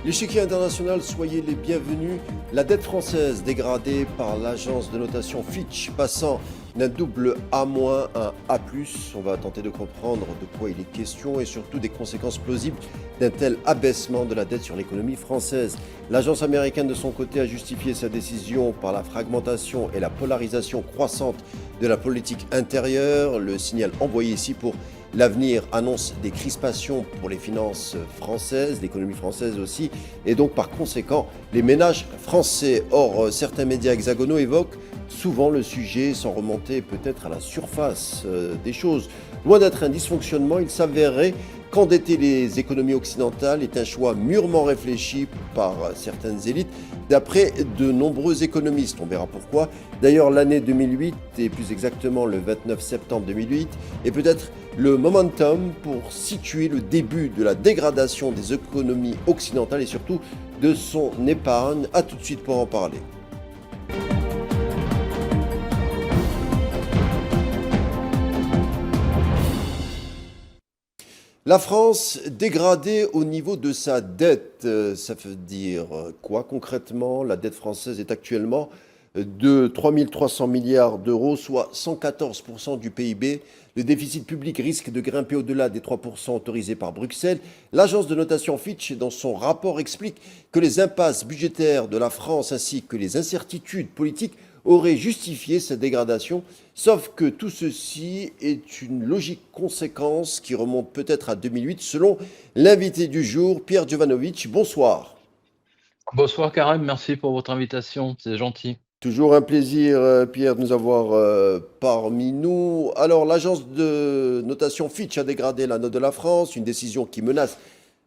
L'échiquier international, soyez les bienvenus. La dette française dégradée par l'agence de notation Fitch, passant d'un double A- à un A+. On va tenter de comprendre de quoi il est question et surtout des conséquences plausibles d'un tel abaissement de la dette sur l'économie française. L'agence américaine de son côté a justifié sa décision par la fragmentation et la polarisation croissante de la politique intérieure. Le signal envoyé ici pour l'avenir annonce des crispations pour les finances françaises, l'économie française aussi, et donc par conséquent les ménages français. Or, certains médias hexagonaux évoquent souvent le sujet sans remonter peut-être à la surface des choses. Loin d'être un dysfonctionnement, il s'avérerait qu'endetter les économies occidentales est un choix mûrement réfléchi par certaines élites, d'après de nombreux économistes. On verra pourquoi. D'ailleurs, l'année 2008, et plus exactement le 29 septembre 2008, est peut-être le momentum pour situer le début de la dégradation des économies occidentales et surtout de son épargne. A tout de suite pour en parler. La France dégradée au niveau de sa dette, ça veut dire quoi concrètement? La dette française est actuellement de 3 300 milliards d'euros, soit 114% du PIB. Le déficit public risque de grimper au-delà des 3% autorisés par Bruxelles. L'agence de notation Fitch, dans son rapport, explique que les impasses budgétaires de la France ainsi que les incertitudes politiques auraient justifié cette dégradation, sauf que tout ceci est une logique conséquence qui remonte peut-être à 2008, selon l'invité du jour, Pierre Jovanovic. Bonsoir. Bonsoir Karim, merci pour votre invitation, c'est gentil. Toujours un plaisir, Pierre, de nous avoir parmi nous. Alors, l'agence de notation Fitch a dégradé la note de la France, une décision qui menace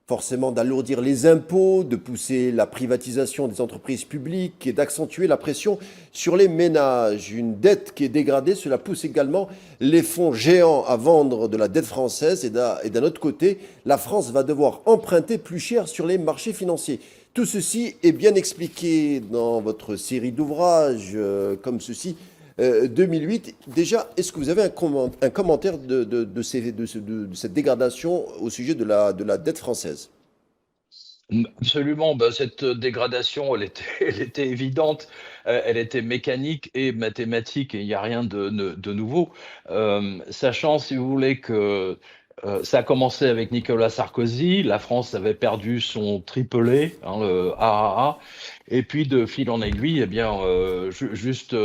forcément d'alourdir les impôts, de pousser la privatisation des entreprises publiques et d'accentuer la pression sur les ménages. Une dette qui est dégradée, cela pousse également les fonds géants à vendre de la dette française et d'un autre côté, la France va devoir emprunter plus cher sur les marchés financiers. Tout ceci est bien expliqué dans votre série d'ouvrages comme ceci. 2008. Déjà, est-ce que vous avez un commentaire de cette dégradation au sujet de la dette française? Absolument, cette dégradation, elle était évidente, elle était mécanique et mathématique et il n'y a rien de nouveau. Sachant, si vous voulez, que ça a commencé avec Nicolas Sarkozy, la France avait perdu son triplé, hein, le AAA, et puis de fil en aiguille, eh bien, juste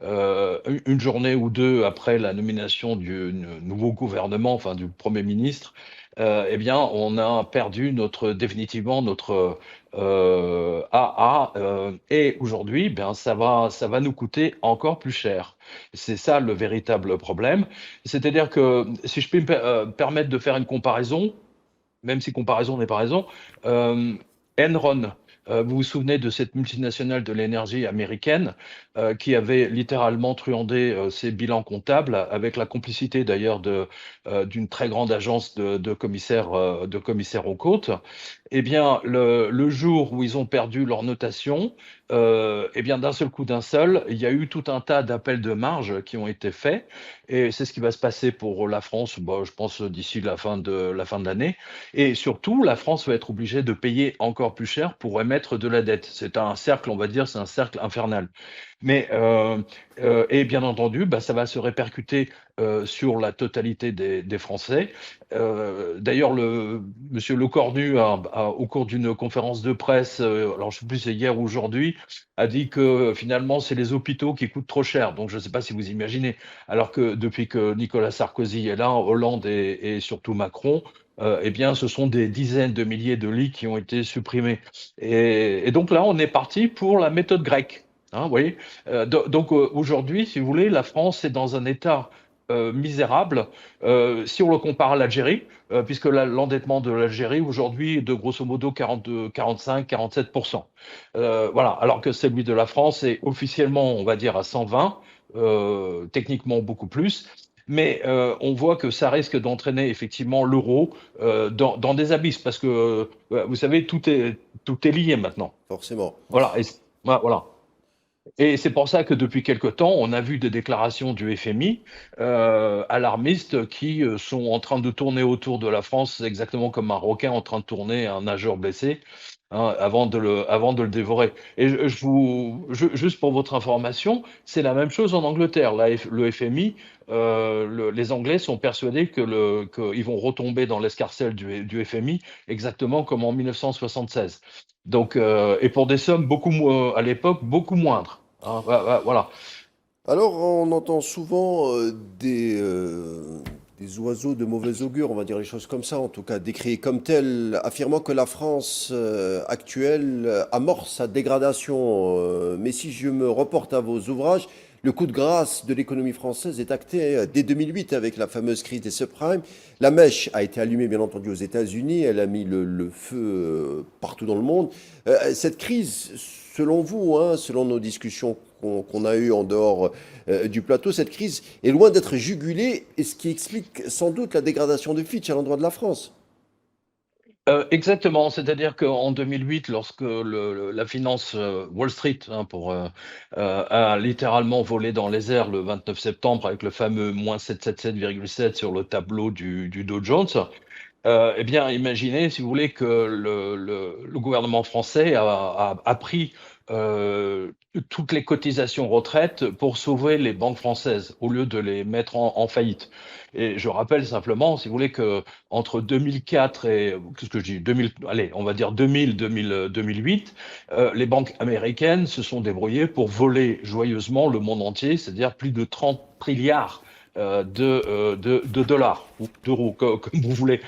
une journée ou deux après la nomination du nouveau gouvernement, enfin du Premier ministre, eh bien, on a perdu définitivement notre AA, et aujourd'hui, ben, ça va nous coûter encore plus cher. C'est ça le véritable problème. C'est-à-dire que, si je puis permettre de faire une comparaison, même si comparaison n'est pas raison, Enron, vous vous souvenez de cette multinationale de l'énergie américaine qui avait littéralement truandé ses bilans comptables avec la complicité d'ailleurs d'une très grande agence de commissaires aux comptes. Eh bien, le jour où ils ont perdu leur notation, eh bien, d'un seul coup, il y a eu tout un tas d'appels de marge qui ont été faits, et c'est ce qui va se passer pour la France, bah, je pense d'ici la fin de l'année. Et surtout, la France va être obligée de payer encore plus cher pour émettre de la dette. C'est un cercle, on va dire, c'est un cercle infernal. Mais et bien entendu, bah, ça va se répercuter sur la totalité des Français. D'ailleurs, Monsieur Lecornu, au cours d'une conférence de presse, alors je ne sais plus si c'est hier ou aujourd'hui, a dit que finalement c'est les hôpitaux qui coûtent trop cher. Donc je ne sais pas si vous imaginez. Alors que depuis que Nicolas Sarkozy est là, Hollande et surtout Macron, eh bien, ce sont des dizaines de milliers de lits qui ont été supprimés. Et donc là, on est parti pour la méthode grecque. Hein, vous voyez. Donc aujourd'hui, si vous voulez, la France est dans un état misérable si on le compare à l'Algérie, puisque l'endettement de l'Algérie aujourd'hui est de grosso modo 45-47%. Voilà, alors que celui de la France est officiellement, on va dire, à 120, techniquement beaucoup plus. Mais on voit que ça risque d'entraîner effectivement l'euro dans des abysses, parce que vous savez, tout est lié maintenant. Forcément. Voilà. Voilà. Et c'est pour ça que depuis quelque temps, on a vu des déclarations du FMI alarmistes qui sont en train de tourner autour de la France, exactement comme un requin en train de tourner un nageur blessé. hein, avant de le dévorer. Et juste pour votre information, c'est la même chose en Angleterre. Le FMI, les Anglais sont persuadés qu'ils vont retomber dans l'escarcelle du FMI exactement comme en 1976. Donc, et pour des sommes à l'époque, beaucoup moindres, hein. Voilà. Alors, on entend souvent des oiseaux de mauvais augure, on va dire les choses comme ça, en tout cas décriés comme tels, affirmant que la France actuelle amorce sa dégradation. Mais si je me reporte à vos ouvrages, le coup de grâce de l'économie française est acté dès 2008 avec la fameuse crise des subprimes. La mèche a été allumée, bien entendu, aux États-Unis. Elle a mis le feu partout dans le monde. Cette crise, selon vous, hein, selon nos discussions qu'on a eues en dehors du plateau, cette crise est loin d'être jugulée, et ce qui explique sans doute la dégradation de Fitch à l'endroit de la France. Exactement, c'est-à-dire qu'en 2008, lorsque la finance Wall Street, hein, a littéralement volé dans les airs le 29 septembre avec le fameux moins 777,7 sur le tableau du Dow Jones, eh bien, imaginez, si vous voulez, que le gouvernement français a pris toutes les cotisations retraite pour sauver les banques françaises au lieu de les mettre en faillite. Et je rappelle simplement, si vous voulez, que entre 2004 et qu'est-ce que je dis, 2000, allez, on va dire 2008, les banques américaines se sont débrouillées pour voler joyeusement le monde entier, c'est-à-dire plus de 30 trilliards de dollars ou d'euros, comme vous voulez.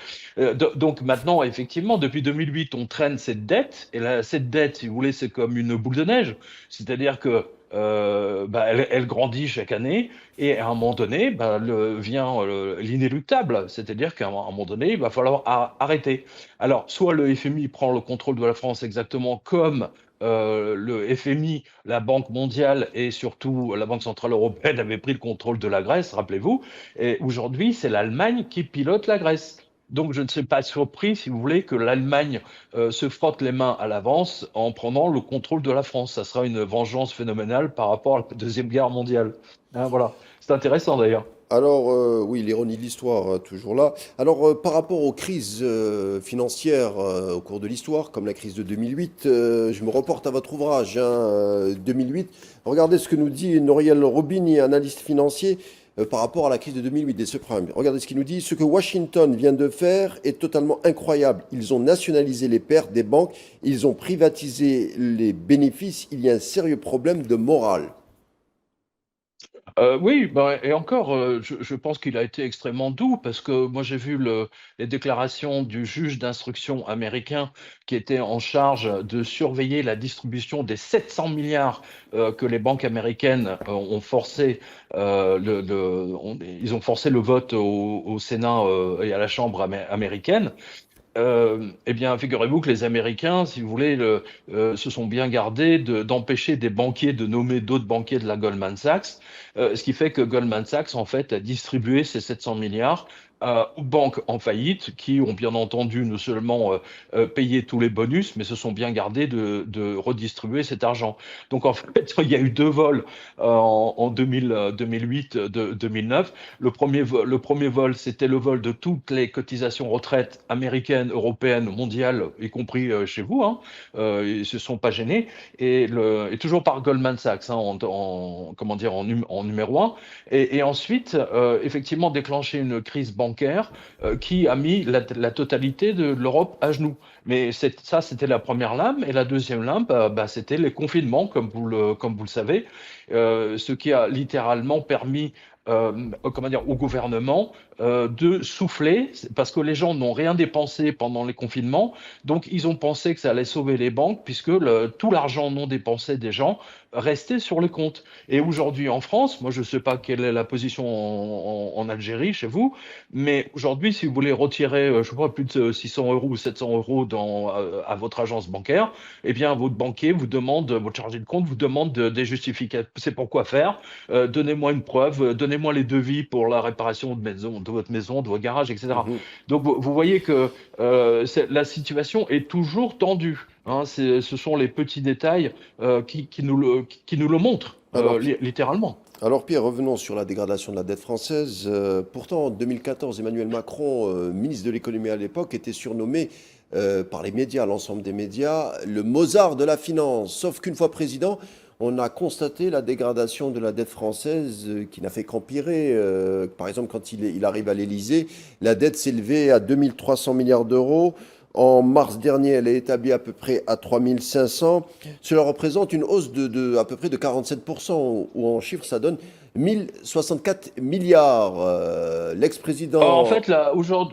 Donc maintenant, effectivement, depuis 2008, on traîne cette dette. Et cette dette, si vous voulez, c'est comme une boule de neige. C'est-à-dire que elle grandit chaque année. Et à un moment donné, vient l'inéluctable. C'est-à-dire qu'à un moment donné, il va falloir arrêter. Alors, soit le FMI prend le contrôle de la France exactement comme le FMI, la Banque mondiale et surtout la Banque centrale européenne avaient pris le contrôle de la Grèce, rappelez-vous. Et aujourd'hui, c'est l'Allemagne qui pilote la Grèce. Donc je ne suis pas surpris, si vous voulez, que l'Allemagne se frotte les mains à l'avance en prenant le contrôle de la France. Ça sera une vengeance phénoménale par rapport à la Deuxième Guerre mondiale. Hein, voilà. C'est intéressant d'ailleurs. Alors, oui, l'ironie de l'histoire, toujours là. Alors, par rapport aux crises financières au cours de l'histoire, comme la crise de 2008, je me reporte à votre ouvrage, hein, 2008. Regardez ce que nous dit Noriel Robini, analyste financier, par rapport à la crise de 2008 des subprimes. Regardez ce qu'il nous dit. Ce que Washington vient de faire est totalement incroyable. Ils ont nationalisé les pertes des banques, ils ont privatisé les bénéfices. Il y a un sérieux problème de morale. Oui, et encore, je pense qu'il a été extrêmement doux parce que moi j'ai vu les déclarations du juge d'instruction américain qui était en charge de surveiller la distribution des 700 milliards que les banques américaines ont forcé, ils ont forcé le vote au Sénat et à la Chambre américaine. Eh bien, figurez-vous que les Américains, si vous voulez, se sont bien gardés d'empêcher des banquiers de nommer d'autres banquiers de la Goldman Sachs, ce qui fait que Goldman Sachs, en fait, a distribué ces 700 milliards aux banques en faillite, qui ont bien entendu non seulement payé tous les bonus, mais se sont bien gardés de redistribuer cet argent. Donc, en fait, il y a eu deux vols en 2008, 2009. Le premier vol, c'était le vol de toutes les cotisations retraite américaines, européennes, mondiales, y compris chez vous, hein. Ils se sont pas gênés. Et toujours par Goldman Sachs, hein, comment dire, en numéro un. Et ensuite, effectivement, déclencher une crise bancaire qui a mis la totalité de l'Europe à genoux. Mais ça, c'était la première lame. Et la deuxième lame, c'était les confinements, comme vous le savez, ce qui a littéralement permis comment dire, au gouvernement de souffler, parce que les gens n'ont rien dépensé pendant les confinements, donc ils ont pensé que ça allait sauver les banques, puisque tout l'argent non dépensé des gens restait sur le compte. Et aujourd'hui en France, moi je ne sais pas quelle est la position en Algérie, chez vous, mais aujourd'hui, si vous voulez retirer, je ne sais pas, plus de 600 euros ou 700 euros à votre agence bancaire, eh bien votre banquier vous demande, votre chargé de compte vous demande des justificatifs. C'est pourquoi faire. Donnez-moi une preuve, donnez-moi les devis pour la réparation de votre maison, de votre garage, etc. Mhm. Donc vous voyez que la situation est toujours tendue, hein. Ce sont les petits détails qui nous le montrent, Alors, littéralement. Alors Pierre, revenons sur la dégradation de la dette française. Pourtant, en 2014, Emmanuel Macron, ministre de l'économie à l'époque, était surnommé par les médias, l'ensemble des médias, le Mozart de la finance. Sauf qu'une fois président, on a constaté la dégradation de la dette française qui n'a fait qu'empirer. Par exemple, quand il arrive à l'Élysée, la dette s'élevait à 2300 milliards d'euros. En mars dernier, elle est établie à peu près à 3500. Cela représente une hausse à peu près de 47%, ou en chiffres, ça donne 1064 milliards. En L'ex-président. fait,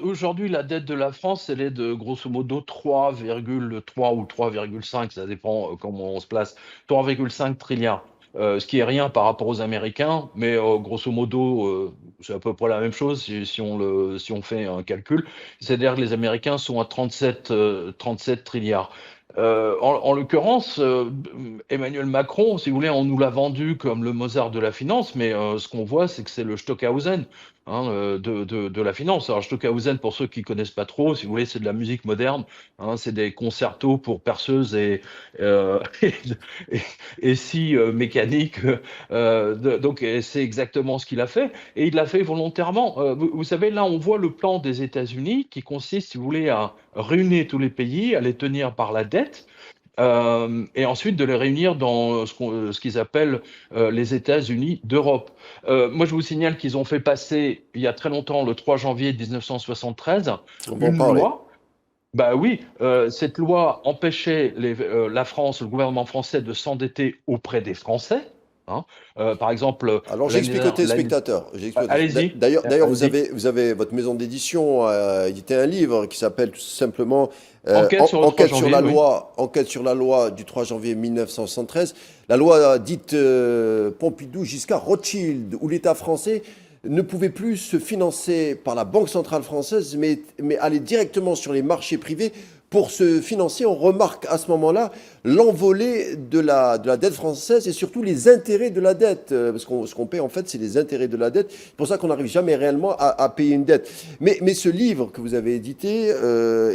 aujourd'hui, la dette de la France, elle est de grosso modo 3,3 ou 3,5, ça dépend comment on se place, 3,5 trilliards. Ce qui est rien par rapport aux Américains, mais grosso modo, c'est à peu près la même chose si on fait un calcul. C'est-à-dire que les Américains sont à 37 trilliards. En l'occurrence, Emmanuel Macron, si vous voulez, on nous l'a vendu comme le Mozart de la finance, mais ce qu'on voit, c'est que c'est le Stockhausen, hein, de la finance. Alors Stockhausen, pour ceux qui connaissent pas trop, si vous voulez, c'est de la musique moderne, hein, c'est des concertos pour perceuses euh, et, et scie mécaniques. Donc c'est exactement ce qu'il a fait, et il l'a fait volontairement. Vous savez, là, on voit le plan des États-Unis qui consiste, si vous voulez, à ruiner tous les pays, à les tenir par la dette, et ensuite de les réunir dans ce qu'ils appellent les États-Unis d'Europe. Moi, je vous signale qu'ils ont fait passer, il y a très longtemps, le 3 janvier 1973, On va en une parler. loi. Bah oui, cette loi empêchait la France, le gouvernement français, de s'endetter auprès des Français, hein. Par exemple, Alors l'année j'explique aux dernière, téléspectateurs. allez-y, D'ailleurs, allez-y. vous avez votre maison d'édition édité un livre qui s'appelle tout simplement Enquête sur le 3 Enquête sur janvier, la oui. loi, Enquête sur la loi du 3 janvier 1973, la loi dite Pompidou-Giscard-Rothschild, où l'État français ne pouvait plus se financer par la Banque centrale française, mais aller directement sur les marchés privés pour se financer. On remarque à ce moment-là l'envolée de la dette française et surtout les intérêts de la dette. Parce ce qu'on paie, en fait, c'est les intérêts de la dette. C'est pour ça qu'on n'arrive jamais réellement à payer une dette. Mais ce livre que vous avez édité,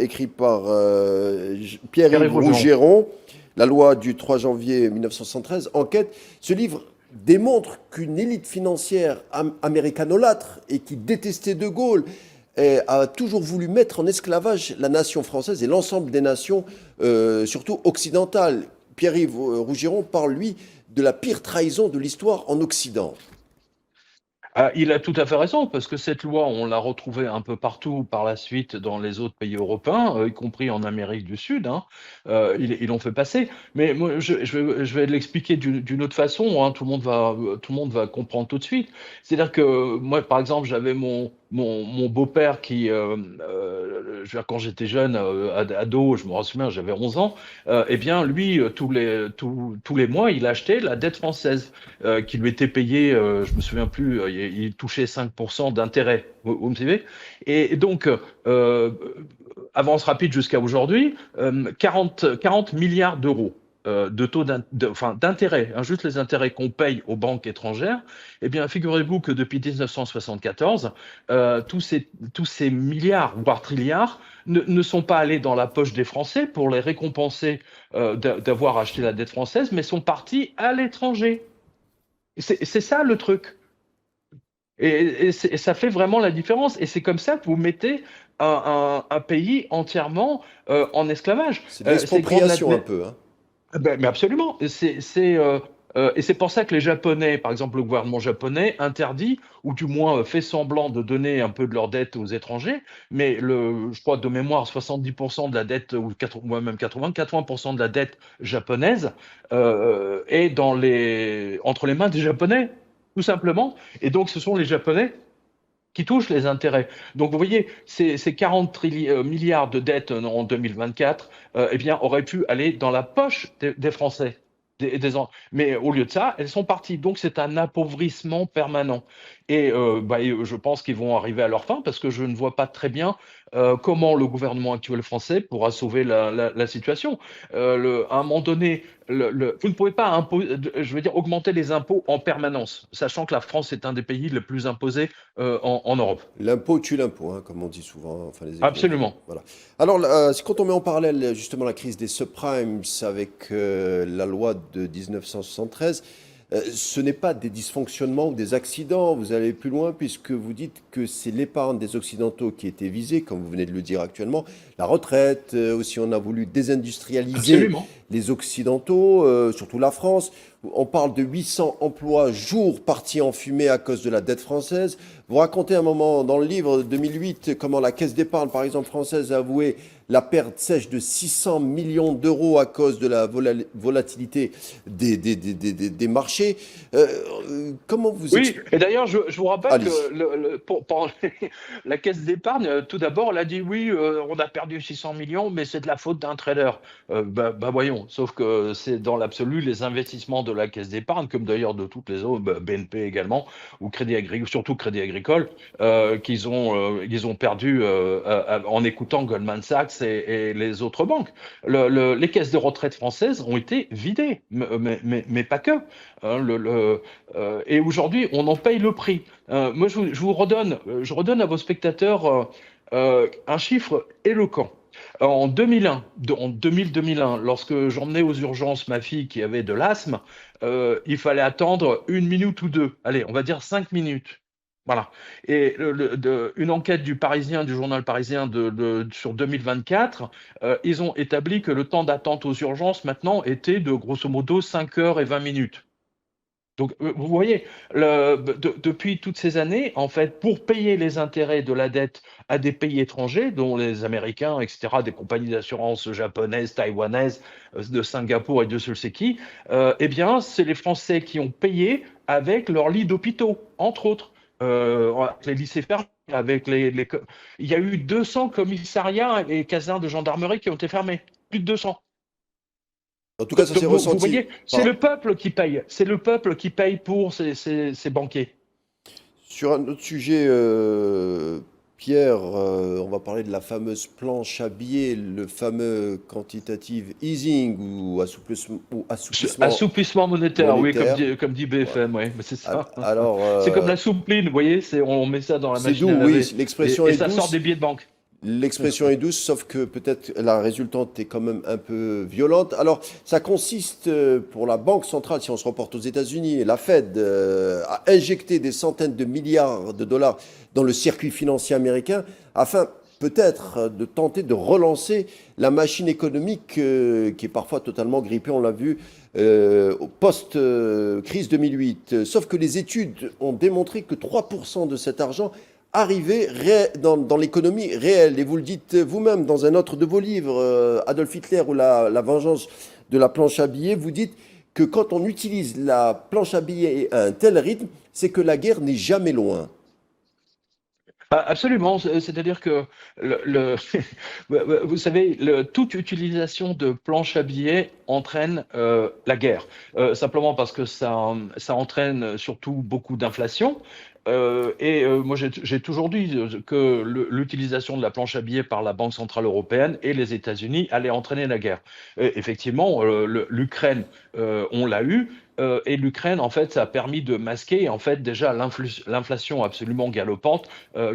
écrit par Pierre-Yves Pierre-Yves Rougeron. Rougeron, La loi du 3 janvier 1973, Enquête, ce livre démontre qu'une élite financière américanolâtre et qui détestait De Gaulle a toujours voulu mettre en esclavage la nation française et l'ensemble des nations, surtout occidentales. Pierre-Yves Rougeron parle, lui, de la pire trahison de l'histoire en Occident. Ah, il a tout à fait raison, parce que cette loi, on l'a retrouvée un peu partout par la suite dans les autres pays européens, y compris en Amérique du Sud, hein. Ils l'ont fait passer. Mais moi, je vais l'expliquer d'une autre façon, hein. Tout le monde va comprendre tout de suite. C'est-à-dire que moi, par exemple, j'avais mon beau-père qui, je veux dire, quand j'étais jeune, ado, je me souviens, j'avais 11 ans, eh bien, lui, tous les mois, il achetait la dette française qui lui était payé, je me souviens plus, il touchait 5% d'intérêt. Vous me suivez? Et donc, avance rapide jusqu'à aujourd'hui, 40 milliards d'euros de taux d'intérêt, hein, juste les intérêts qu'on paye aux banques étrangères. Eh bien, figurez-vous que depuis 1974, tous ces milliards, voire trilliards, ne sont pas allés dans la poche des Français pour les récompenser d'avoir acheté la dette française, mais sont partis à l'étranger. C'est ça le truc. Et ça fait vraiment la différence. Et c'est comme ça que vous mettez un pays entièrement en esclavage. C'est de Ces grandes l'expropriation un peu, hein. ah ben, mais absolument. Et c'est pour ça que les Japonais, par exemple le gouvernement japonais, interdit, ou du moins fait semblant de donner un peu de leur dette aux étrangers, mais je crois de mémoire, 70% de la dette, ou même 80% de la dette japonaise est entre les mains des Japonais, tout simplement. Et donc ce sont les Japonais qui touchent les intérêts. Donc vous voyez, ces 40 milliards de dettes en 2024, eh bien, auraient pu aller dans la poche des Français. Mais au lieu de ça, elles sont parties. Donc c'est un appauvrissement permanent. Et je pense qu'ils vont arriver à leur fin parce que je ne vois pas très bien comment le gouvernement actuel français pourra sauver la situation. À un moment donné, vous ne pouvez pas je veux dire, augmenter les impôts en permanence, sachant que la France est un des pays les plus imposés en Europe. L'impôt tue l'impôt, hein, comme on dit souvent, enfin les économistes. Absolument. Voilà. Alors, c'est quand on met en parallèle justement la crise des subprimes avec la loi de 1973, Ce n'est pas des dysfonctionnements ou des accidents, vous allez plus loin puisque vous dites que c'est l'épargne des Occidentaux qui était visée, comme vous venez de le dire actuellement, la retraite, aussi on a voulu désindustrialiser Absolument. les Occidentaux, surtout la France. On parle de 800 emplois jour partis en fumée à cause de la dette française. Vous racontez un moment dans le livre 2008 comment la Caisse d'épargne, par exemple, française a avoué la perte sèche de 600 millions d'euros à cause de la volatilité des marchés. Comment vous Oui, expliquez? et d'ailleurs, je vous rappelle que Allez-y. la caisse d'épargne, tout d'abord, elle a dit oui, on a perdu 600 millions, mais c'est de la faute d'un trader. Voyons, sauf que c'est dans l'absolu les investissements de la caisse d'épargne, comme d'ailleurs de toutes les autres, BNP également, ou Crédit Agricole, surtout Crédit Agricole, qu'ils ont perdu en écoutant Goldman Sachs et les autres banques. Les caisses de retraite françaises ont été vidées, mais pas que. Hein, et aujourd'hui, on en paye le prix. Moi, je redonne à vos spectateurs un chiffre éloquent. En 2001, en 2000-2001, lorsque j'emmenais aux urgences ma fille qui avait de l'asthme, il fallait attendre 1 minute ou 2. Allez, on va dire 5 minutes. Voilà. Et une enquête du Parisien, du journal Parisien sur 2024, ils ont établi que le temps d'attente aux urgences maintenant était de grosso modo 5 heures et 20 minutes. Donc, vous voyez, depuis toutes ces années, en fait, pour payer les intérêts de la dette à des pays étrangers, dont les Américains, etc., des compagnies d'assurance japonaises, taïwanaises, de Singapour et de je sais qui, eh bien, c'est les Français qui ont payé avec leurs lits d'hôpitaux, entre autres, avec les lycées fermés, il y a eu 200 commissariats et casernes de gendarmerie qui ont été fermés, plus de 200. En tout cas, ça s'est Vous ressenti. voyez, c'est le peuple qui paye. C'est le peuple qui paye pour ces banquiers. Sur un autre sujet, Pierre, on va parler de la fameuse planche à billets, le fameux quantitative easing ou assouplissement Assouplissement monétaire, oui, monétaire. comme dit Ouais. BFM, oui, mais c'est ça. Alors, C'est comme la soupline, vous voyez, on met ça dans la c'est machine doux, à oui, laver l'expression et est ça sort des douce. billets de banque. L'expression est douce, sauf que peut-être la résultante est quand même un peu violente. Alors, ça consiste pour la Banque centrale, si on se reporte aux États-Unis, la Fed, à injecter des centaines de milliards de dollars dans le circuit financier américain afin peut-être de tenter de relancer la machine économique qui est parfois totalement grippée, on l'a vu, post-crise 2008. Sauf que les études ont démontré que 3% de cet argent arriver dans l'économie réelle. Et vous le dites vous-même dans un autre de vos livres, Adolf Hitler ou la vengeance de la planche à billets, vous dites que quand on utilise la planche à billets à un tel rythme, c'est que la guerre n'est jamais loin. Absolument, c'est-à-dire que vous savez, toute utilisation de planche à billets entraîne la guerre. Simplement parce que ça entraîne surtout beaucoup d'inflation. Moi, j'ai toujours dit que l'utilisation de la planche à billets par la Banque centrale européenne et les États-Unis allait entraîner la guerre. Et effectivement, l'Ukraine, on l'a eu. Et l'Ukraine, en fait, ça a permis de masquer, en fait, déjà l'inflation absolument galopante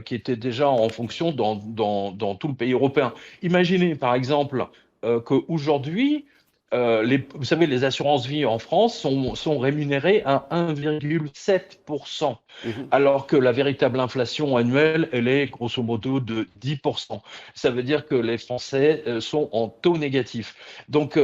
qui était déjà en fonction dans tout le pays européen. Imaginez, par exemple, qu'aujourd'hui, vous savez, les assurances vie en France sont rémunérées à 1,7%, Mhm. alors que la véritable inflation annuelle, elle est grosso modo de 10%. Ça veut dire que les Français sont en taux négatif. Donc,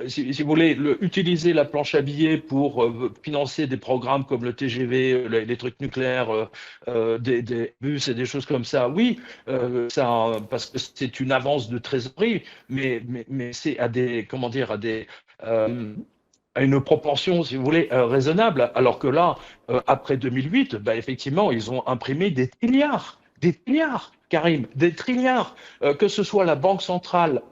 si vous voulez, utiliser la planche à billets pour financer des programmes comme le TGV, les trucs nucléaires, des bus et des choses comme ça, oui, parce que c'est une avance de trésorerie, mais c'est à des, comment dire, à une proportion, si vous voulez, raisonnable. Alors que là, après 2008, bah, effectivement, ils ont imprimé des trilliards, Karim, des trilliards, que ce soit la Banque centrale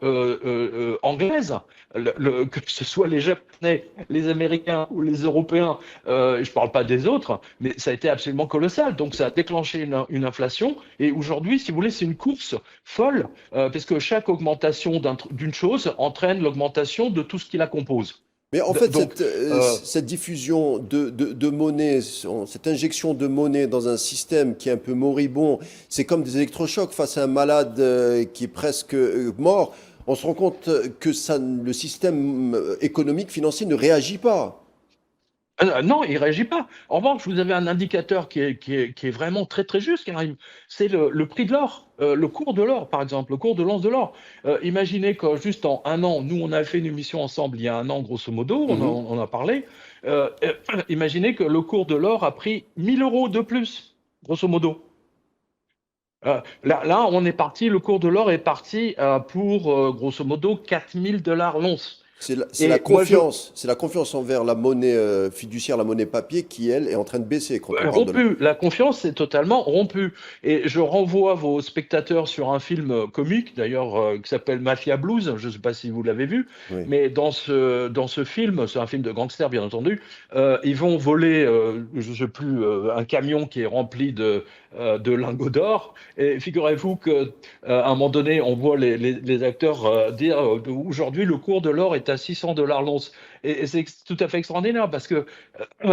anglaise, que ce soit les Japonais, les Américains ou les Européens, je ne parle pas des autres, mais ça a été absolument colossal. Donc ça a déclenché une inflation. Et aujourd'hui, si vous voulez, c'est une course folle, parce que chaque augmentation d'une chose entraîne l'augmentation de tout ce qui la compose. Mais en fait, Donc, cette diffusion de monnaie, cette injection de monnaie dans un système qui est un peu moribond, c'est comme des électrochocs face à un malade qui est presque mort. On se rend compte que le système économique, financier ne réagit pas. Non, il réagit pas. En revanche, vous avez un indicateur qui est vraiment très, très juste qui arrive. C'est le prix de l'or, le cours de l'or, par exemple, le cours de l'once de l'or. Imaginez que juste en un an, nous, on a fait une émission ensemble il y a un an, grosso modo, Mhm. on a parlé. Imaginez que le cours de l'or a pris 1 000 € de plus, grosso modo. Là, on est parti, le cours de l'or est parti pour, grosso modo, 4 000 $ l'once. Et moi, C'est la confiance envers la monnaie fiduciaire, la monnaie papier qui, elle, est en train de baisser quand on parle de l'or. rompu, la confiance est totalement rompue. Et je renvoie vos spectateurs sur un film comique, d'ailleurs, qui s'appelle Mafia Blues, je ne sais pas si vous l'avez vu, Oui. mais dans ce film, c'est un film de gangster bien entendu, ils vont voler, je ne sais plus, un camion qui est rempli de lingots d'or. Et figurez-vous qu'à un moment donné, on voit les acteurs dire aujourd'hui le cours de l'or est à 600 $ l'once. Et c'est tout à fait extraordinaire parce que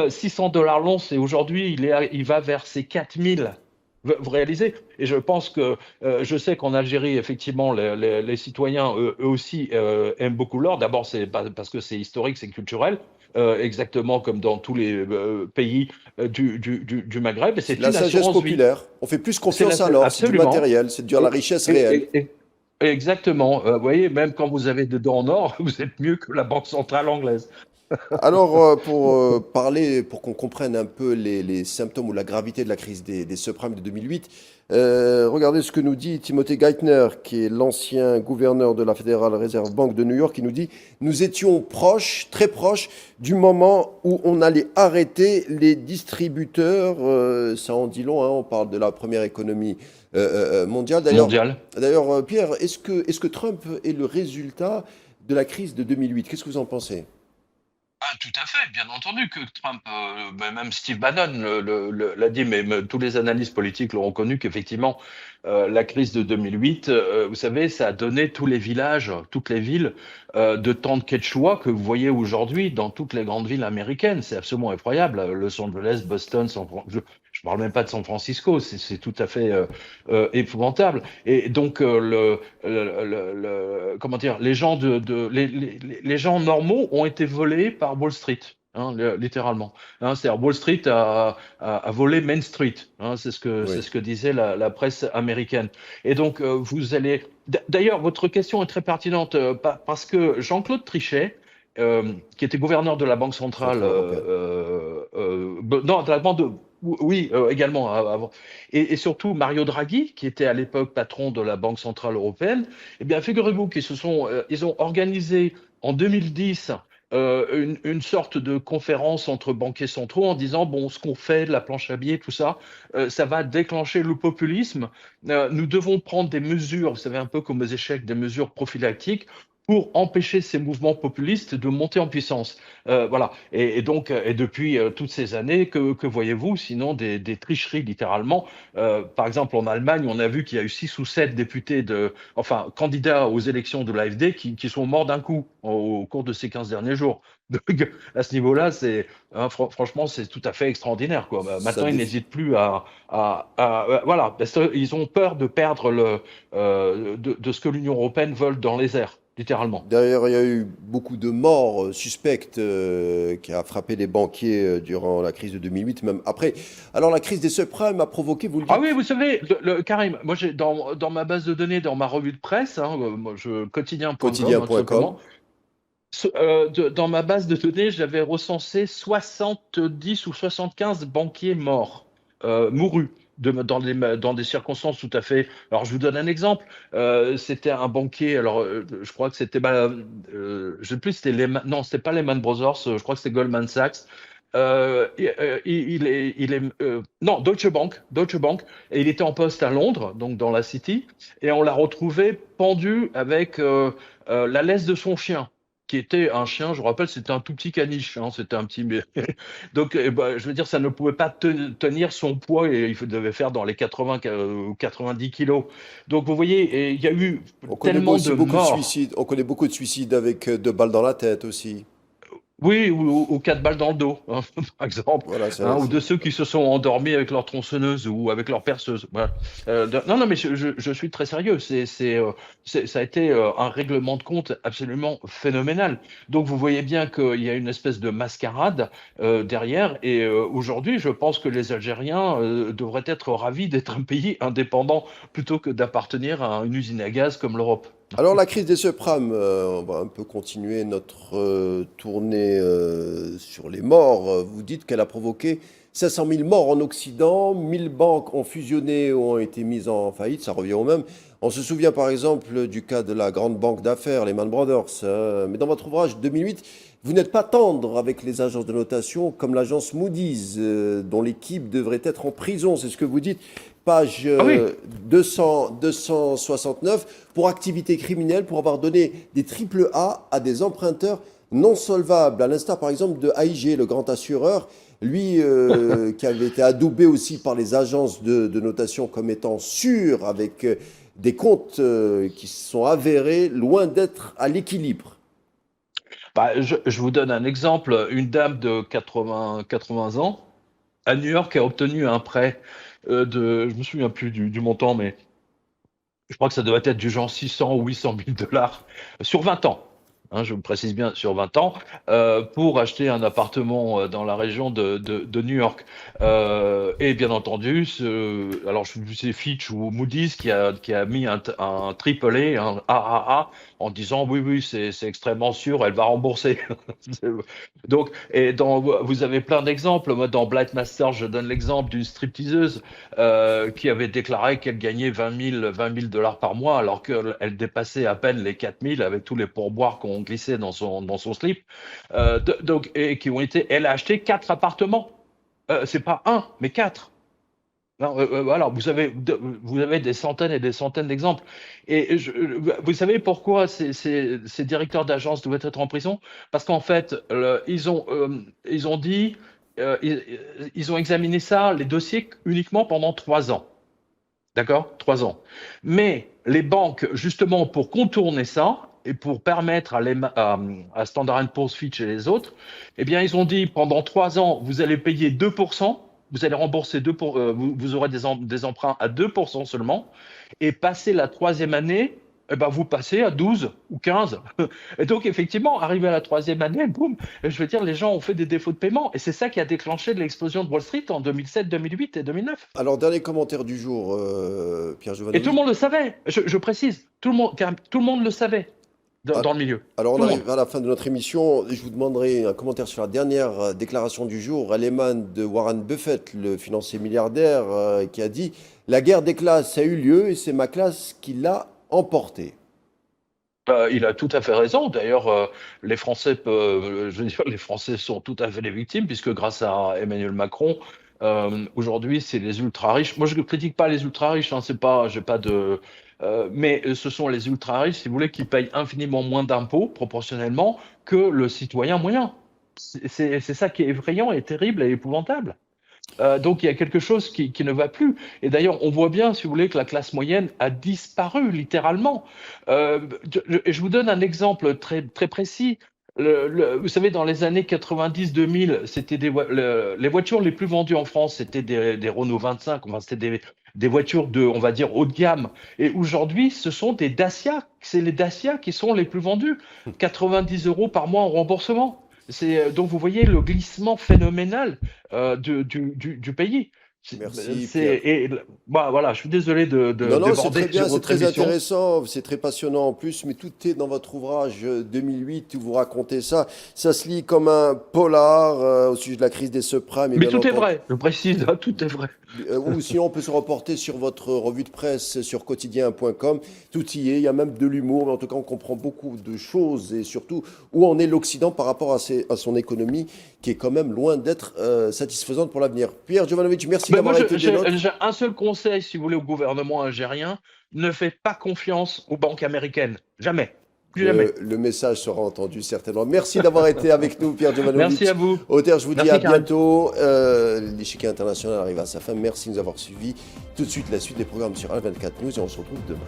600 $ l'once et aujourd'hui il va vers ses 4000. Vous réalisez? Et je pense que je sais qu'en Algérie, effectivement, les citoyens, eux aussi, aiment beaucoup l'or. D'abord, c'est parce que c'est historique, c'est culturel, exactement comme dans tous les pays du Maghreb. Et C'est de c'est la une sagesse assurance vie. populaire. On fait plus confiance à l'or, c'est du Absolument. matériel, c'est de dire la Et, richesse réelle. et- et- Exactement. Vous voyez, même quand vous avez des dents en or, vous êtes mieux que la Banque centrale anglaise. Alors, pour parler, pour qu'on comprenne un peu les symptômes ou la gravité de la crise des subprimes de 2008, regardez ce que nous dit Timothy Geithner, qui est l'ancien gouverneur de la Federal Reserve Bank de New York, qui nous dit: nous étions proches, très proches, du moment où on allait arrêter les distributeurs. Ça en dit long, hein, on parle de la première économie mondiale. Mondiale. Pierre, est-ce que Trump est le résultat de la crise de 2008? Qu'est-ce que vous en pensez? Ah, tout à fait, bien entendu que Trump, même Steve Bannon l'a dit, mais tous les analystes politiques l'ont reconnu qu'effectivement, la crise de 2008, vous savez, ça a donné tous les villages, toutes les villes de tentes quechua que vous voyez aujourd'hui dans toutes les grandes villes américaines. C'est absolument effroyable. Los Angeles, Boston, je ne parle même pas de San Francisco, c'est tout à fait épouvantable. Et donc, comment dire, les gens normaux ont été volés par Wall Street, hein, littéralement. Hein, c'est-à-dire Wall Street a volé Main Street. Hein, c'est Oui. ce que disait la presse américaine. Et donc, vous allez. D'ailleurs, votre question est très pertinente parce que Jean-Claude Trichet, qui était gouverneur de la Banque centrale, Centrale européenne. non, de la banque de, oui, également avant, et surtout Mario Draghi, qui était à l'époque patron de la Banque centrale européenne. Eh bien, figurez-vous ils ont organisé en 2010 une sorte de conférence entre banquiers centraux en disant, bon, ce qu'on fait, la planche à billets, tout ça, ça va déclencher le populisme. Nous devons prendre des mesures, vous savez, un peu comme aux échecs, des mesures prophylactiques pour empêcher ces mouvements populistes de monter en puissance. Voilà. Et donc, et depuis toutes ces années, que voyez-vous sinon des tricheries littéralement. Par exemple, en Allemagne, on a vu qu'il y a eu 6 ou 7 députés enfin, candidats aux élections de l'AfD qui sont morts d'un coup au cours de ces 15 derniers jours. Donc, à ce niveau-là, hein, franchement, c'est tout à fait extraordinaire, quoi. Ça Maintenant, ils défie. n'hésitent plus voilà, parce qu'ils ont peur de perdre de ce que l'Union européenne vole dans les airs, littéralement. D'ailleurs, il y a eu beaucoup de morts suspectes qui a frappé les banquiers durant la crise de 2008, même après. Alors, la crise des subprimes a provoqué, vous le Ah oui, dites, vous savez, Karim, moi j'ai dans ma base de données, dans ma revue de presse, hein, quotidien.com, tout quotidien.com. simplement, dans ma base de données, j'avais recensé 70 ou 75 banquiers morts, mourus, dans des circonstances tout à fait. Alors, je vous donne un exemple. C'était un banquier, alors je crois que c'était, je sais plus, non, c'était pas Lehman Brothers, je crois que c'était Goldman Sachs. Non, Deutsche Bank, et il était en poste à Londres, donc dans la City, et on l'a retrouvé pendu avec la laisse de son chien qui était un chien, je vous rappelle, c'était un tout petit caniche, hein, c'était un petit. Donc, je veux dire, ça ne pouvait pas tenir son poids et il devait faire dans les 80 ou 90 kilos. Donc, vous voyez, et il y a eu On connaît tellement aussi de beaucoup de morts. suicides. On connaît beaucoup de suicides avec 2 balles dans la tête aussi. Oui, ou 4 balles dans le dos, hein, par exemple, Voilà, ou de ceux qui se sont endormis avec leur tronçonneuse ou avec leur perceuse. Voilà. Non, non, mais je suis très sérieux. Ça a été un règlement de compte absolument phénoménal. Donc vous voyez bien qu'il y a une espèce de mascarade derrière. Et aujourd'hui, je pense que les Algériens devraient être ravis d'être un pays indépendant plutôt que d'appartenir à une usine à gaz comme l'Europe. Alors la crise des subprimes, on va un peu continuer notre tournée sur les morts. Vous dites qu'elle a provoqué 500 000 morts en Occident, 1000 banques ont fusionné ou ont été mises en faillite, ça revient au même. On se souvient par exemple du cas de la grande banque d'affaires, Lehman Brothers. Mais dans votre ouvrage 2008, vous n'êtes pas tendre avec les agences de notation comme l'agence Moody's, dont l'équipe devrait être en prison, c'est ce que vous dites. Page Ah oui. 269, pour activité criminelle, pour avoir donné des triple A à des emprunteurs non solvables, à l'instar par exemple de AIG, le grand assureur, lui qui avait été adoubé aussi par les agences de notation comme étant sûr, avec des comptes qui sont avérés loin d'être à l'équilibre. Bah, je vous donne un exemple. Une dame de 80 ans à New York a obtenu un prêt je me souviens plus du montant, mais je crois que ça doit être du genre 600 ou 800 000 dollars sur 20 ans. Hein, je me précise bien, sur 20 ans, pour acheter un appartement dans la région de New York. Et bien entendu, alors je sais plus si c'est Fitch ou Moody's qui a mis un triple A, un AAA, en disant oui, oui, c'est extrêmement sûr, elle va rembourser. Donc, vous avez plein d'exemples. Moi, dans Blight Master, je donne l'exemple d'une stripteaseuse qui avait déclaré qu'elle gagnait 20 000 dollars par mois, alors qu'elle dépassait à peine les 4 000 avec tous les pourboires qu'on glissait dans son slip. Et qui ont été, elle a acheté 4 appartements. C'est pas un, mais 4. Non, voilà, vous avez des centaines et des centaines d'exemples. Et vous savez pourquoi ces directeurs d'agence doivent être en prison? Parce qu'en fait, ils ont dit, ils ont examiné ça, les dossiers, uniquement pendant 3 ans. D'accord? 3 ans. Mais les banques, justement, pour contourner ça et pour permettre à Standard Poor's, Fitch et les autres, eh bien, ils ont dit pendant 3 ans, vous allez payer 2%, vous allez rembourser vous aurez des emprunts à 2% seulement, et passer la troisième année, eh ben, vous passez à 12 ou 15. Et donc, effectivement, arrivé à la troisième année, boum, je veux dire, les gens ont fait des défauts de paiement. Et c'est ça qui a déclenché l'explosion de Wall Street en 2007, 2008 et 2009. Alors dernier commentaire du jour, Pierre Et tout le Jovanovic. monde le savait, je précise, tout le monde le savait dans le milieu. Alors on Tout le monde. arrive à la fin de notre émission. Je vous demanderai un commentaire sur la dernière déclaration du jour. Elle émane de Warren Buffett, le financier milliardaire, qui a dit: La guerre des classes a eu lieu et c'est ma classe qui l'a emportée. Il a tout à fait raison. D'ailleurs, les Français je veux dire, les Français sont tout à fait les victimes, puisque grâce à Emmanuel Macron, aujourd'hui, c'est les ultra riches. Moi, je ne critique pas les ultra riches, hein, c'est pas, j'ai pas de. Mais ce sont les ultra riches, si vous voulez, qui payent infiniment moins d'impôts proportionnellement que le citoyen moyen. C'est ça qui est effrayant et terrible et épouvantable. Donc il y a quelque chose qui ne va plus. Et d'ailleurs, on voit bien, si vous voulez, que la classe moyenne a disparu littéralement. Je vous donne un exemple très, très précis. Vous savez, dans les années 90-2000, c'était les voitures les plus vendues en France, c'était des Renault 25, enfin, c'était des voitures de, on va dire, haut de gamme. Et aujourd'hui, ce sont des Dacia. C'est les Dacia qui sont les plus vendus. 90 € par mois en remboursement. Donc vous voyez le glissement phénoménal du pays. Merci Pierre. Bah, voilà, je suis désolé Non, non, c'est déborder très bien, sur c'est votre très émission. intéressant, c'est très passionnant en plus, mais tout est dans votre ouvrage 2008 où vous racontez ça. Ça se lit comme un polar au sujet de la crise des subprimes, et Mais bien tout est entendu. vrai, je précise, hein, tout est vrai. Ou sinon, on peut se reporter sur votre revue de presse sur quotidien.com. Tout y est, il y a même de l'humour, mais en tout cas, on comprend beaucoup de choses et surtout où en est l'Occident par rapport à son économie qui est quand même loin d'être satisfaisante pour l'avenir. Pierre Jovanovic, merci Mais moi, d'avoir été des nôtres. j'ai un seul conseil, si vous voulez, au gouvernement algérien, ne faites pas confiance aux banques américaines. Jamais. Plus jamais. Le message sera entendu certainement. Merci d'avoir été avec nous, Pierre Merci Jovanovic. à vous. Auteur, je vous dis à Merci, Karim. bientôt. L'échiquier international arrive à sa fin. Merci de nous avoir suivis. Tout de suite, la suite des programmes sur Al 24 News et on se retrouve demain.